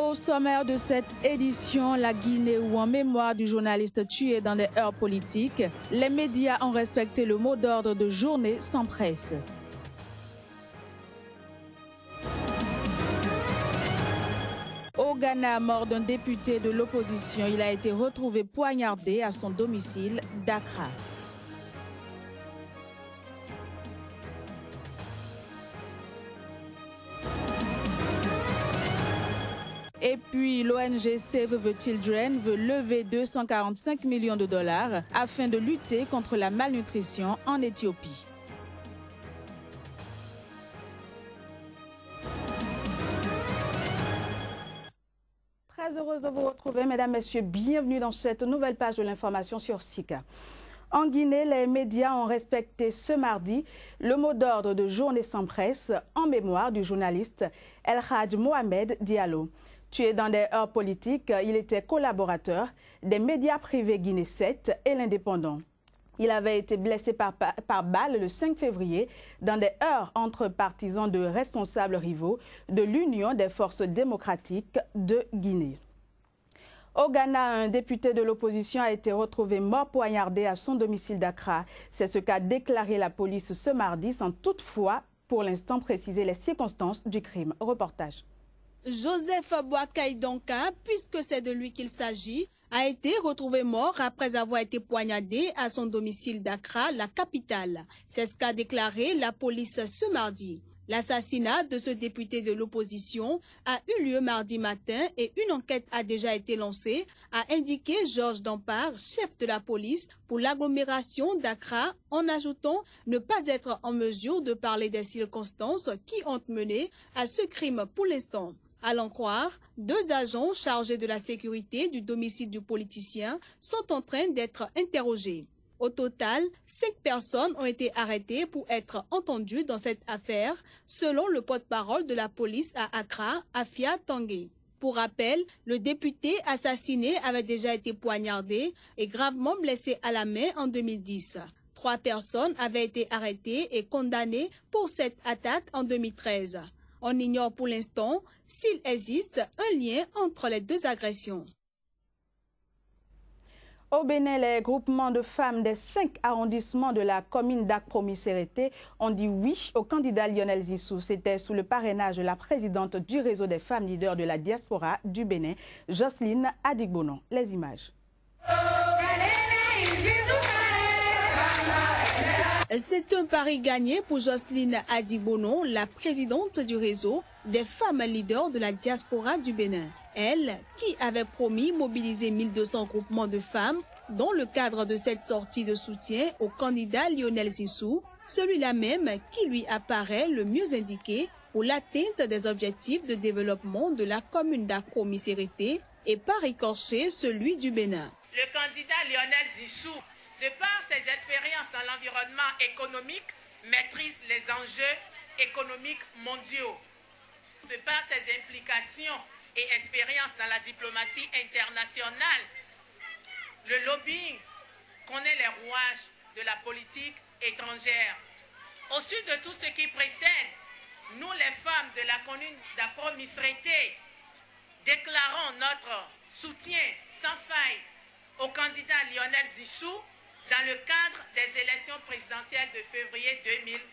Au sommaire de cette édition, la Guinée ou en mémoire du journaliste tué dans des heurts politiques, les médias ont respecté le mot d'ordre de journée sans presse. Au Ghana, mort d'un député de l'opposition, il a été retrouvé poignardé à son domicile d'Accra. Et puis, l'ONG Save the Children veut lever 245 millions de dollars afin de lutter contre la malnutrition en Éthiopie. Très heureuse de vous retrouver, mesdames, messieurs. Bienvenue dans cette nouvelle page de l'information sur SICA. En Guinée, les médias ont respecté ce mardi le mot d'ordre de journée sans presse en mémoire du journaliste El Hadj Mohamed Diallo. Tué dans des heurts politiques, il était collaborateur des médias privés Guinée 7 et l'Indépendant. Il avait été blessé par balle le 5 février dans des heurts entre partisans de responsables rivaux de l'Union des forces démocratiques de Guinée. Au Ghana, un député de l'opposition a été retrouvé mort poignardé à son domicile d'Accra. C'est ce qu'a déclaré la police ce mardi, sans toutefois, pour l'instant, préciser les circonstances du crime. Reportage. Joseph Boakaïdonka, puisque c'est de lui qu'il s'agit, a été retrouvé mort après avoir été poignardé à son domicile d'Accra, la capitale. C'est ce qu'a déclaré la police ce mardi. L'assassinat de ce député de l'opposition a eu lieu mardi matin et une enquête a déjà été lancée, a indiqué Georges Dampar, chef de la police pour l'agglomération d'Accra, en ajoutant ne pas être en mesure de parler des circonstances qui ont mené à ce crime pour l'instant. À l'en croire, 2 agents chargés de la sécurité du domicile du politicien sont en train d'être interrogés. Au total, 5 personnes ont été arrêtées pour être entendues dans cette affaire, selon le porte-parole de la police à Accra, Afia Tanguay. Pour rappel, le député assassiné avait déjà été poignardé et gravement blessé à la main en 2010. 3 personnes avaient été arrêtées et condamnées pour cette attaque en 2013. On ignore pour l'instant s'il existe un lien entre les 2 agressions. Au Bénin, les groupements de femmes des 5 arrondissements de la commune d'Akpromi-Sérété ont dit oui au candidat Lionel Zissou. C'était sous le parrainage de la présidente du réseau des femmes leaders de la diaspora du Bénin, Jocelyne Adigbonon. Les images. C'est un pari gagné pour Jocelyne Adigbonon, la présidente du réseau des femmes leaders de la diaspora du Bénin. Elle, qui avait promis mobiliser 1200 groupements de femmes dans le cadre de cette sortie de soutien au candidat Lionel Zissou, celui-là même qui lui apparaît le mieux indiqué pour l'atteinte des objectifs de développement de la commune d'Akpromi-Sérété et par ricochet celui du Bénin. Le candidat Lionel Zissou, de par ses expériences dans l'environnement économique, maîtrise les enjeux économiques mondiaux. De par ses implications et expériences dans la diplomatie internationale, le lobbying connaît les rouages de la politique étrangère. Au sud de tout ce qui précède, nous les femmes de la commune d'Akpromi-Sérété déclarons notre soutien sans faille au candidat Lionel Zissou dans le cadre des élections présidentielles de février 2016.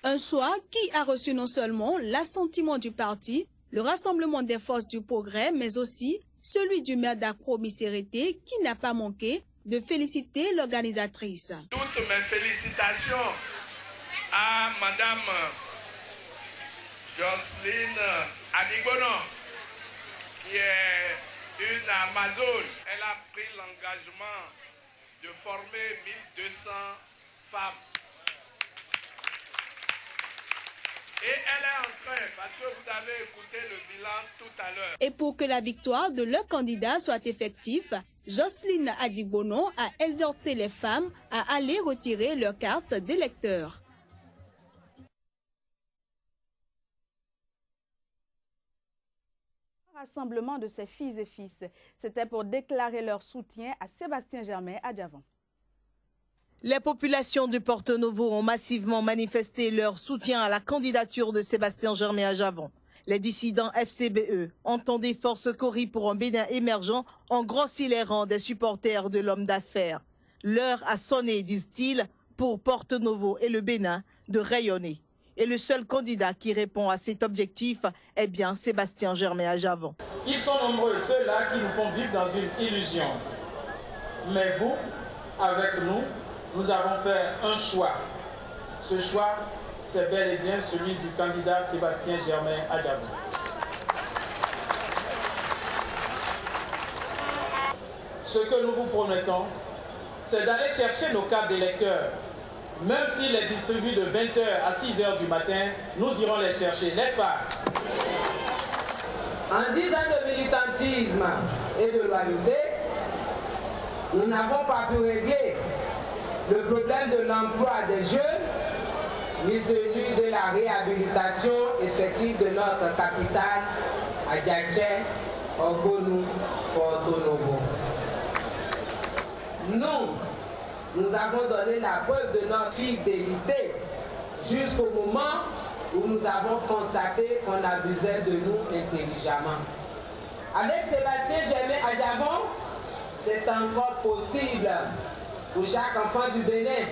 Un choix qui a reçu non seulement l'assentiment du parti, le Rassemblement des forces du progrès, mais aussi celui du maire d'Akpromi-Sérété qui n'a pas manqué de féliciter l'organisatrice. Toutes mes félicitations à Madame Jocelyne Adigbonon, qui est une Amazone. Elle a pris l'engagement de former 1200 femmes. Et elle est en train, parce que vous avez écouté le bilan tout à l'heure. Et pour que la victoire de leur candidat soit effective, Jocelyne Adigbonon a exhorté les femmes à aller retirer leur carte d'électeur. Rassemblement de ses filles et fils. C'était pour déclarer leur soutien à Sébastien Germain à Djavon. Les populations de Porto Novo ont massivement manifesté leur soutien à la candidature de Sébastien Germain à Djavon. Les dissidents FCBE, entendez Force Cori pour un Bénin émergent, ont grossi les rangs des supporters de l'homme d'affaires. L'heure a sonné, disent-ils, pour Porto Novo et le Bénin de rayonner. Et le seul candidat qui répond à cet objectif est bien Sébastien Germain Adjavon. Ils sont nombreux, ceux-là qui nous font vivre dans une illusion. Mais vous, avec nous, nous avons fait un choix. Ce choix, c'est bel et bien celui du candidat Sébastien Germain Adjavon. Ce que nous vous promettons, c'est d'aller chercher nos cartes d'électeurs. Même s'ils les distribuent de 20h à 6h du matin, nous irons les chercher, n'est-ce pas? En 10 ans de militantisme et de loyauté, nous n'avons pas pu régler le problème de l'emploi des jeunes, ni celui de la réhabilitation effective de notre capitale, Adjaché, Ogonu, Porto Novo. Nous avons donné la preuve de notre fidélité jusqu'au moment où nous avons constaté qu'on abusait de nous intelligemment. Avec Sébastien Germain Adjavon, c'est encore possible pour chaque enfant du Bénin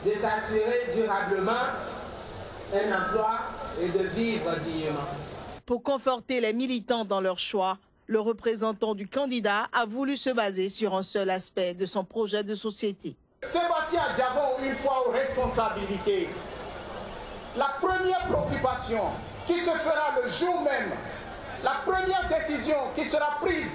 de s'assurer durablement un emploi et de vivre dignement. Pour conforter les militants dans leur choix, le représentant du candidat a voulu se baser sur un seul aspect de son projet de société. Sébastien Adjavon, une fois aux responsabilités, la première préoccupation qui se fera le jour même, la première décision qui sera prise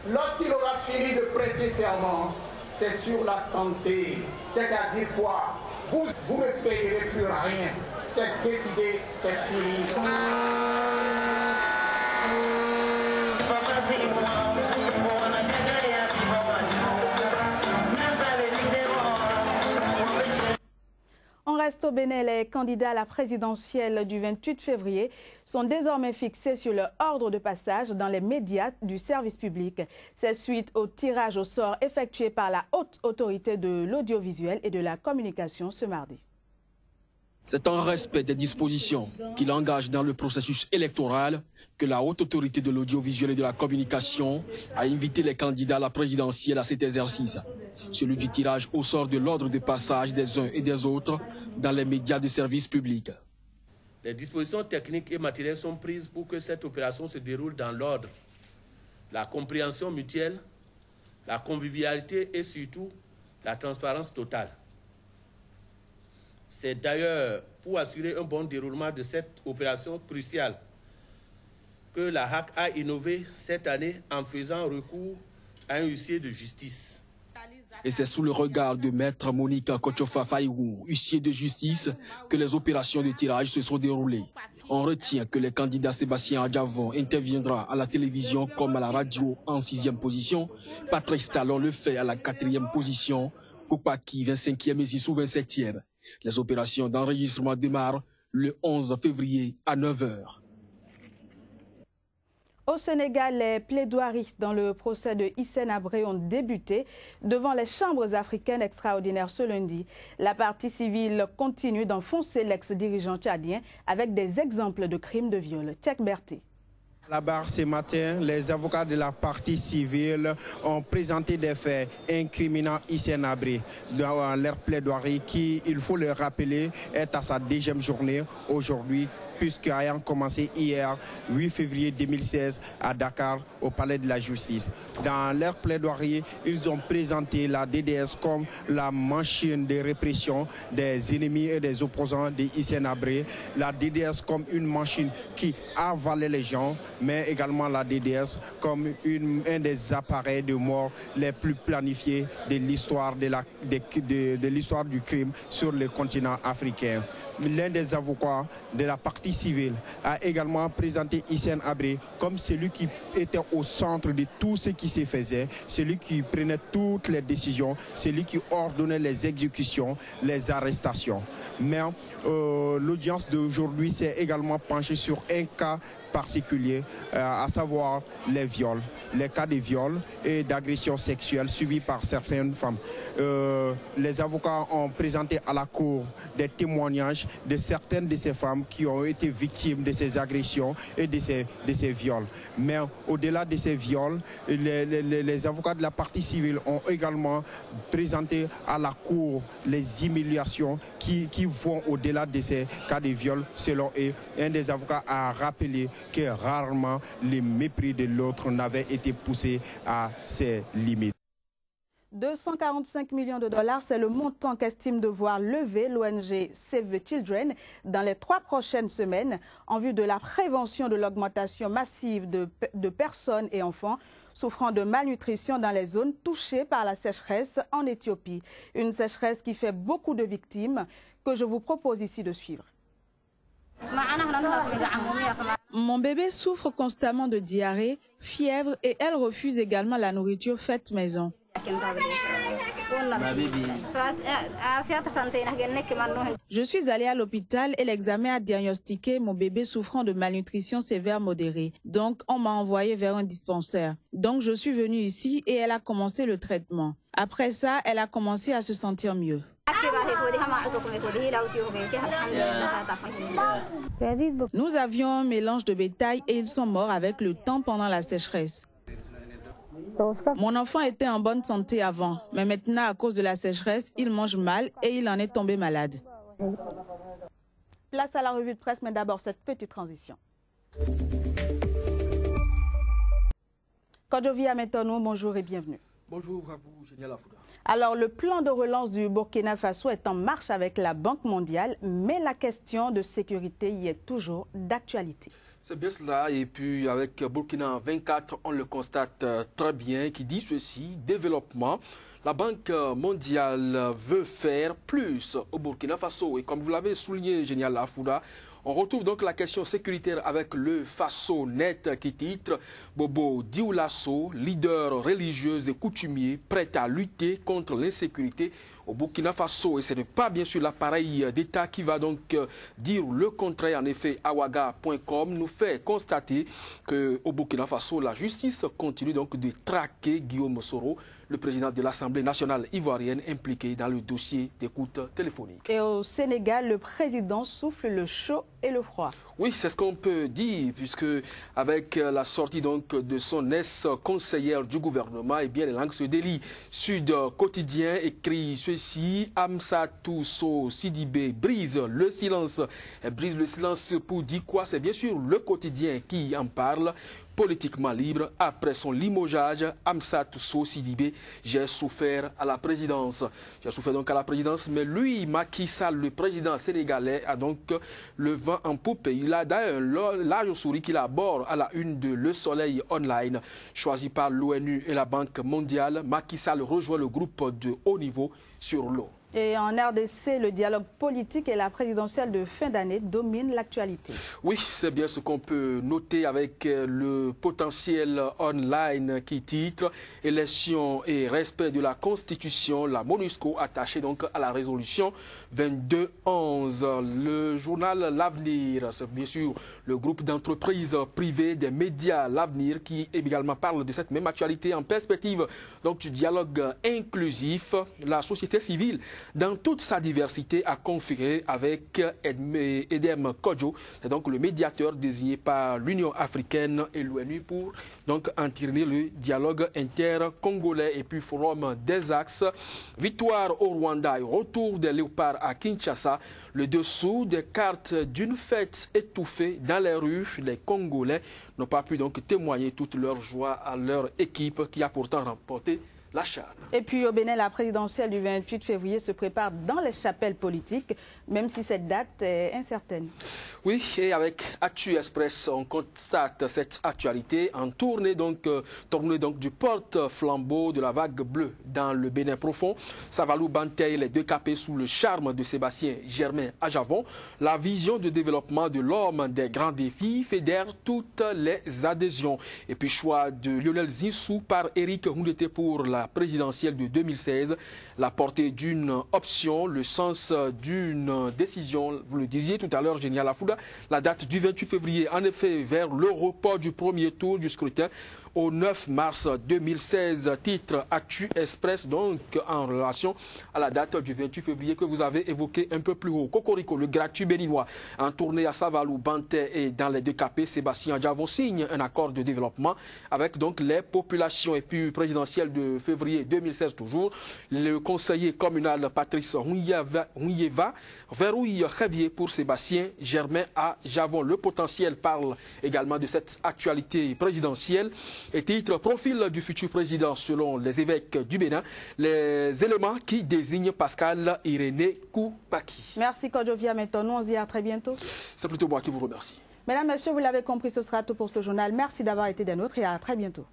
lorsqu'il aura fini de prêter serment, c'est sur la santé. C'est-à-dire quoi? Vous ne payerez plus rien. C'est décidé, c'est fini. On reste au Bénin, les candidats à la présidentielle du 28 février sont désormais fixés sur leur ordre de passage dans les médias du service public. C'est suite au tirage au sort effectué par la Haute Autorité de l'Audiovisuel et de la Communication ce mardi. C'est en respect des dispositions qui l'engagent dans le processus électoral que la Haute Autorité de l'Audiovisuel et de la Communication a invité les candidats à la présidentielle à cet exercice, celui du tirage au sort de l'ordre de passage des uns et des autres dans les médias de service public. Les dispositions techniques et matérielles sont prises pour que cette opération se déroule dans l'ordre, la compréhension mutuelle, la convivialité et surtout la transparence totale. C'est d'ailleurs pour assurer un bon déroulement de cette opération cruciale que la HAC a innové cette année en faisant recours à un huissier de justice. Et c'est sous le regard de maître Monique Kochofa Faïrou, huissier de justice, que les opérations de tirage se sont déroulées. On retient que le candidat Sébastien Adjavon interviendra à la télévision comme à la radio en 6e position, Patrice Talon le fait à la 4e position, Koupaki 25e et Zissou 27e. Les opérations d'enregistrement démarrent le 11 février à 9h. Au Sénégal, les plaidoiries dans le procès de Hissène Habré ont débuté devant les chambres africaines extraordinaires ce lundi. La partie civile continue d'enfoncer l'ex-dirigeant tchadien avec des exemples de crimes de viol. Tchèque Berté. À la barre ce matin, les avocats de la partie civile ont présenté des faits incriminant Hissène Habré dans leur plaidoirie qui, il faut le rappeler, est à sa 2e journée aujourd'hui, puisqu'ayant commencé hier, 8 février 2016, à Dakar, au Palais de la Justice. Dans leur plaidoirie, ils ont présenté la DDS comme la machine de répression des ennemis et des opposants de Hissène Habré, la DDS comme une machine qui avalait les gens, mais également la DDS comme un des appareils de mort les plus planifiés de l'histoire de l'histoire du crime sur le continent africain. L'un des avocats de la partie civile a également présenté Hissène Habré comme celui qui était au centre de tout ce qui se faisait, celui qui prenait toutes les décisions, celui qui ordonnait les exécutions, les arrestations. Mais l'audience d'aujourd'hui s'est également penchée sur un cas particulier, à savoir les viols, les cas de viols et d'agressions sexuelles subies par certaines femmes. Les avocats ont présenté à la cour des témoignages de certaines de ces femmes qui ont été victimes de ces agressions et de ces viols. Mais au-delà de ces viols, les avocats de la partie civile ont également présenté à la Cour les humiliations qui vont au-delà de ces cas de viol. Selon eux, un des avocats a rappelé que rarement le mépris de l'autre n'avait été poussé à ses limites. 245 millions de dollars, c'est le montant qu'estime devoir lever l'ONG Save the Children dans les 3 prochaines semaines en vue de la prévention de l'augmentation massive de personnes et enfants souffrant de malnutrition dans les zones touchées par la sécheresse en Éthiopie. Une sécheresse qui fait beaucoup de victimes que je vous propose ici de suivre. Mon bébé souffre constamment de diarrhée, fièvre et elle refuse également la nourriture faite maison. Je suis allée à l'hôpital et l'examen a diagnostiqué mon bébé souffrant de malnutrition sévère modérée. Donc, on m'a envoyé vers un dispensaire. Donc, je suis venue ici et elle a commencé le traitement. Après ça, elle a commencé à se sentir mieux. Nous avions un mélange de bétail et ils sont morts avec le temps pendant la sécheresse. Mon enfant était en bonne santé avant, mais maintenant, à cause de la sécheresse, il mange mal et il en est tombé malade. Place à la revue de presse, mais d'abord cette petite transition. Kodjovi Ametonou, bonjour et bienvenue. Bonjour à vous, Génial Afouda. Alors, le plan de relance du Burkina Faso est en marche avec la Banque mondiale, mais la question de sécurité y est toujours d'actualité. C'est bien cela, et puis avec Burkina 24, on le constate très bien, qui dit ceci, développement. La Banque mondiale veut faire plus au Burkina Faso. Et comme vous l'avez souligné, Génial Afouda, on retrouve donc la question sécuritaire avec le Faso Net qui titre Bobo Dioulasso, leader religieux et coutumier, prêt à lutter contre l'insécurité au Burkina Faso. Et ce n'est pas bien sûr l'appareil d'État qui va donc dire le contraire. En effet, Awaga.com nous fait constater qu'au Burkina Faso, la justice continue donc de traquer Guillaume Soro, le président de l'Assemblée nationale ivoirienne impliqué dans le dossier d'écoute téléphonique. Et au Sénégal, le président souffle le chaud et le froid. Oui, c'est ce qu'on peut dire, puisque avec la sortie donc de son ex-conseillère du gouvernement, eh bien, les langues se délient. Sud Quotidien écrit ceci, Amsatou So Sidibé brise le silence. Elle brise le silence pour dire quoi? C'est bien sûr le quotidien qui en parle. Politiquement libre, après son limogeage, Amsatou So Sidibé, j'ai souffert à la présidence. J'ai souffert donc à la présidence, mais lui, Macky Sall, le président sénégalais, a donc le vent en poupe. Il a d'ailleurs un large souris qu'il aborde à la une de Le Soleil Online. Choisi par l'ONU et la Banque mondiale, Macky Sall rejoint le groupe de haut niveau sur l'eau. Et en RDC, le dialogue politique et la présidentielle de fin d'année dominent l'actualité. Oui, c'est bien ce qu'on peut noter avec le potentiel online qui titre « Élection et respect de la Constitution », la MONUSCO attachée donc à la résolution 2211. Le journal L'Avenir, c'est bien sûr le groupe d'entreprises privées des médias L'Avenir qui également parle de cette même actualité en perspective donc du dialogue inclusif. La société civile dans toute sa diversité a conféré avec Edem Kodjo, c'est donc le médiateur désigné par l'Union africaine et l'ONU pour donc entériner le dialogue inter-congolais. Et puis forum des axes, victoire au Rwanda et retour des léopards à Kinshasa, le dessous des cartes d'une fête étouffée dans les rues. Les Congolais n'ont pas pu donc témoigner toute leur joie à leur équipe qui a pourtant remporté la CHAN. Et puis au Bénin, la présidentielle du 28 février se prépare dans les chapelles politiques, même si cette date est incertaine. Oui, et avec Actu Express, on constate cette actualité en tournée donc du porte-flambeau de la vague bleue dans le Bénin profond. Savalou Bantay, les deux capés sous le charme de Sébastien Germain à Javon. La vision de développement de l'homme des grands défis fédère toutes les adhésions. Et puis choix de Lionel Zinsou par Éric Houndété pour la présidentielle de 2016, la portée d'une option, le sens d'une décision, vous le disiez tout à l'heure, Génial Afouda, la date du 28 février, en effet, vers le report du premier tour du scrutin au 9 mars 2016. Titre Actu Express, donc en relation à la date du 28 février que vous avez évoqué un peu plus haut. Cocorico, le gratuit béninois, en tournée à Savalou, Bantais et dans les 2 KP, Sébastien Adjavon signe un accord de développement avec donc les populations. Et puis présidentielle de février 2016 toujours, le conseiller communal Patrice Hunyeva verrouille Javier pour Sébastien Germain à Javon. Le potentiel parle également de cette actualité présidentielle. Et titre profil du futur président selon les évêques du Bénin, les éléments qui désignent Pascal Irénée Koupaki. Merci Kodjovia Menton, on se dit à très bientôt. C'est plutôt moi qui vous remercie. Mesdames, Messieurs, vous l'avez compris, ce sera tout pour ce journal. Merci d'avoir été des nôtres et à très bientôt.